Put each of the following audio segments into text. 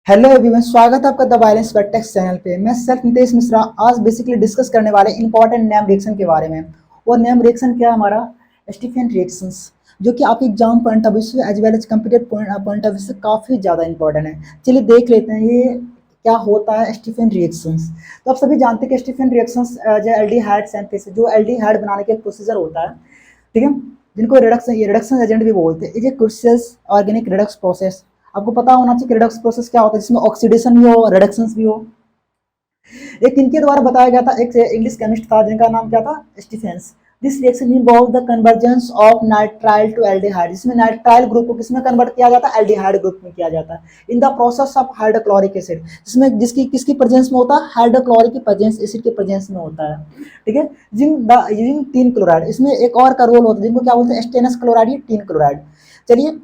Hello everyone, स्वागत है आपका द वायलेंस वर्टेक्स चैनल पे। मैं सेल्फ नितेश मिश्रा आज बेसिकली डिस्कस करने वाले इंपॉर्टेंट नेम रिएक्शन के बारे में। और नेम रिएक्शन क्या है हमारा? स्टीफन रिएक्शंस, जो कि आपके एग्जाम पॉइंट ऑफ व्यू से as well as computer point of view से काफ़ी ज़्यादा इंपॉर्टेंट है। चलिए देख लेते हैं ये क्या होता है स्टीफन रिएक्शंस। तो आप सभी जानते हैं कि स्टीफन रिएक्शंस जो एल्डिहाइड सिंथेसिस, जो एल्डिहाइड बनाने का एक प्रोसीजर होता है, ठीक है, जिनको रिडक्शन एजेंट भी बोलते हैं। ये क्रुशियल ऑर्गेनिक रिडक्स प्रोसेस, आपको पता होना चाहिए कि रिडक्स प्रोसेस क्या होता है, जिसमें ऑक्सीडेशन भी हो, रिडक्शंस भी हो। एक इनके द्वारा बताया गया था, एक इंग्लिश केमिस्ट था जिनका नाम क्या था? Stephens. This reaction involve the convergence of nitrile to aldehyde, जिसमें नाइट्राइल ग्रुप को किसमें कन्वर्ट किया जाता है? एल्डिहाइड ग्रुप में किया जाता है। In the process of hydrochloric acid, जिसमें जिसकी किसकी प्रेजेंस में होता है? हाइड्रोक्लोरिक की प्रेजेंस, एसिड के प्रेजेंस में होता है, ठीक है। जिन तीन क्लोराइड, इसमें एक और का रोल होता है जिनको क्या बोलते हैं? स्टेनस क्लोराइड, ये तीन क्लोराइड। चलिए,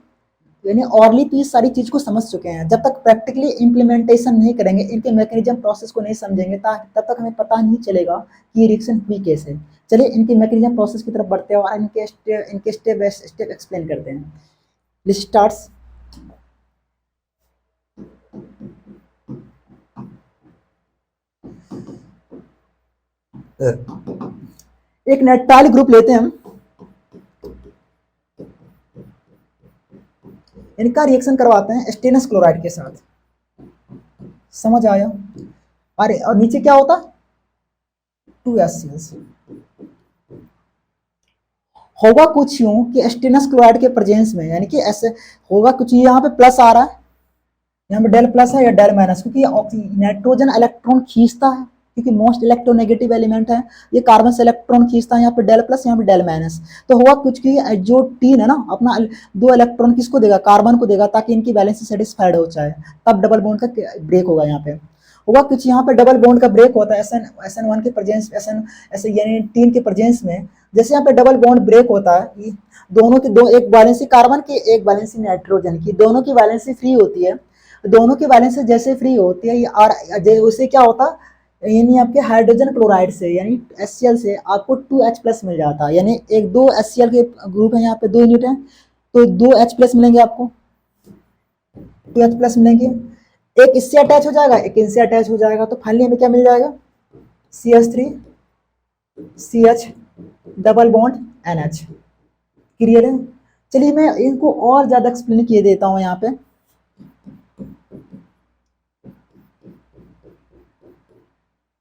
यानी ऑरली तो इस सारी चीज को समझ चुके हैं। जब तक प्रैक्टिकली इम्प्लीमेंटेशन नहीं करेंगे, इनके मैकेनिज्म प्रोसेस को नहीं समझेंगे, तब तक हमें पता नहीं चलेगा कि ये रिएक्शन हुई कैसे। चलिए इनके मैकेनिज्म प्रोसेस की तरफ बढ़ते हैं और इनके स्टेप बाय स्टेप एक्सप्लेन करते हैं। List starts. एक नाइट्राइल ग्रुप लेते हैं हम, इनका रिएक्शन करवाते हैं स्टेनस क्लोराइड के साथ। समझ आया? अरे और नीचे क्या होता? 2HCl। होगा कुछ यूं कि स्टेनस क्लोराइड के प्रेजेंस में, यानी कि ऐसे होगा कुछ, यहाँ पे प्लस आ रहा है, यहाँ पे डेल प्लस है या डेल माइनस, क्योंकि नाइट्रोजन इलेक्ट्रॉन खींचता है, क्योंकि मोस्ट इलेक्ट्रोनेगेटिव एलिमेंट है, ये कार्बन से इलेक्ट्रॉन खींचता है। यहाँ पे डेल प्लस, यहाँ पे डेल माइनस। तो होगा कुछ कि जो टीन है ना, अपना दो इलेक्ट्रॉन किसको देगा? कार्बन को देगा, ताकि इनकी बैलेंस सेटिस्फाइड हो जाए। तब डबल बॉन्ड का ब्रेक होगा। यहाँ पे होगा कुछ, यहाँ पे डबल बॉन्ड का ब्रेक होता है SN1 के प्रेजेंस, ऐसे यानी टीन के प्रेजेंस में। जैसे यहाँ पे डबल बॉन्ड ब्रेक होता है, दोनों के दो, एक वैलेंसी कार्बन की, एक वैलेंसी नाइट्रोजन की, दोनों की वैलेंसी फ्री होती है। दोनों की वैलेंसी जैसे फ्री होती है, और उससे क्या होता है, यानी आपके हाइड्रोजन क्लोराइड से, यानी HCl से आपको 2H+ मिल जाता है। यानी एक दो HCl के ग्रुप है, यहाँ पे 2 यूनिट है, तो 2H+ मिलेंगे आपको, 2H+ मिलेंगे। एक इससे अटैच हो जाएगा, एक इनसे अटैच हो जाएगा, तो फाइनली हमें क्या मिल जाएगा? CH3 CH double bond NH। Clear है? चलिए मैं इनको और ज्यादा एक्सप्लेन किए देता हूं। यहाँ पे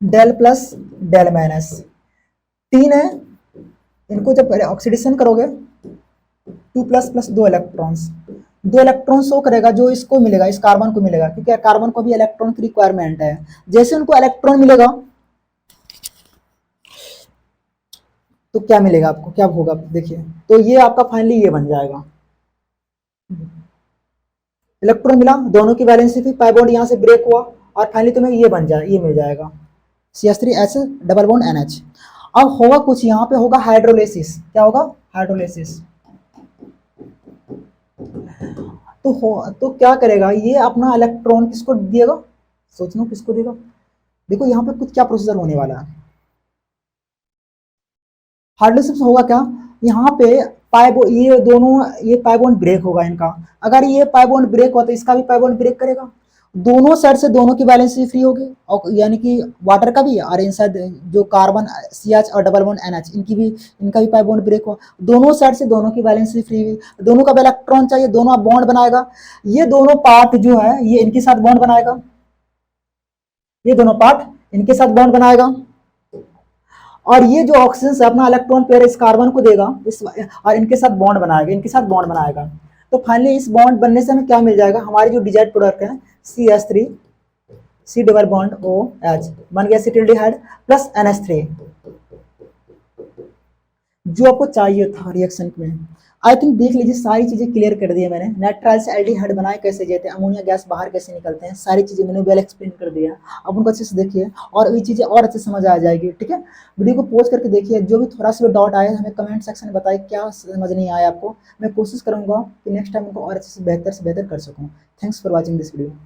डेल प्लस डेल माइनस, तीन है, इनको जब ऑक्सीडेशन करोगे 2++ 2 इलेक्ट्रॉन्स, 2 इलेक्ट्रॉन शो करेगा, जो इसको मिलेगा, इस कार्बन को मिलेगा, क्योंकि कार्बन को भी इलेक्ट्रॉन की रिक्वायरमेंट है। जैसे उनको इलेक्ट्रॉन मिलेगा तो क्या मिलेगा आपको? क्या होगा देखिए, तो ये आपका फाइनली ये बन जाएगा, इलेक्ट्रॉन मिला, दोनों की वैलेंसी थी, पाई बॉन्ड यहाँ से ब्रेक हुआ, और फाइनली तुम्हें ये बन जाए, ये मिल जाएगा CH3H डबल बॉन्ड NH। अब होगा कुछ, यहाँ पे होगा हाइड्रोलिसिस। क्या होगा? हाइड्रोलिसिस। तो क्या करेगा ये? अपना इलेक्ट्रॉन किसको देगा? सोचना किसको देगा। देखो यहाँ पे कुछ क्या प्रोसीजर होने वाला है। हाइड्रोलिसिस होगा क्या? यहाँ पे ये पाई बॉन्ड ब्रेक होगा इनका। अगर ये पाई बॉन्ड ब्रेक हुआ तो इसका भी पाई बॉन्ड ब्रेक करेगा। दोनों साइड से दोनों की बैलेंस फ्री होगी, और यानी कि वाटर का भी, और इनसाइड जो कार्बन CH और डबल बॉन्ड NH, इनका भी पाई बॉन्ड ब्रेक हुआ। दोनों साइड से दोनों की बैलेंस फ्री हुई, दोनों का इलेक्ट्रॉन चाहिए, दोनों बॉन्ड बनाएगा। ये दोनों पार्ट जो है ये इनके साथ बॉन्ड बनाएगा, ये दोनों पार्ट इनके साथ बॉन्ड बनाएगा, और ये जो ऑक्सीजन से अपना इलेक्ट्रॉन पेयर इस कार्बन को देगा, और इनके साथ बॉन्ड बनाएगा, इनके साथ बॉन्ड बनाएगा। तो फाइनली इस बॉन्ड बनने से हमें क्या मिल जाएगा? हमारी जो डिजायर्ड प्रोडक्ट है CH3 C double bond OH बन गया एसिटिल्डिहाइड प्लस NH3, जो आपको चाहिए था रिएक्शन में। आई थिंक देख लीजिए, सारी चीजें क्लियर कर दी है मैंने। नाइट्राइल से एल्डिहाइड बनाए कैसे जाते हैं, अमोनिया गैस बाहर कैसे निकलते हैं, सारी चीजें मैंने वेल एक्सप्लेन कर दिया। अब उनको अच्छे से देखिए और ये चीजें और अच्छे समझ आ जाएगी, ठीक है। वीडियो को पॉज करके देखिए, जो भी थोड़ा सा भी डाउट आया हमें कमेंट सेक्शन में बताइए, क्या समझ नहीं आया आपको। मैं कोशिश करूंगा कि नेक्स्ट टाइम उनको और अच्छे से बेहतर कर सकूँ। Thanks for watching this video.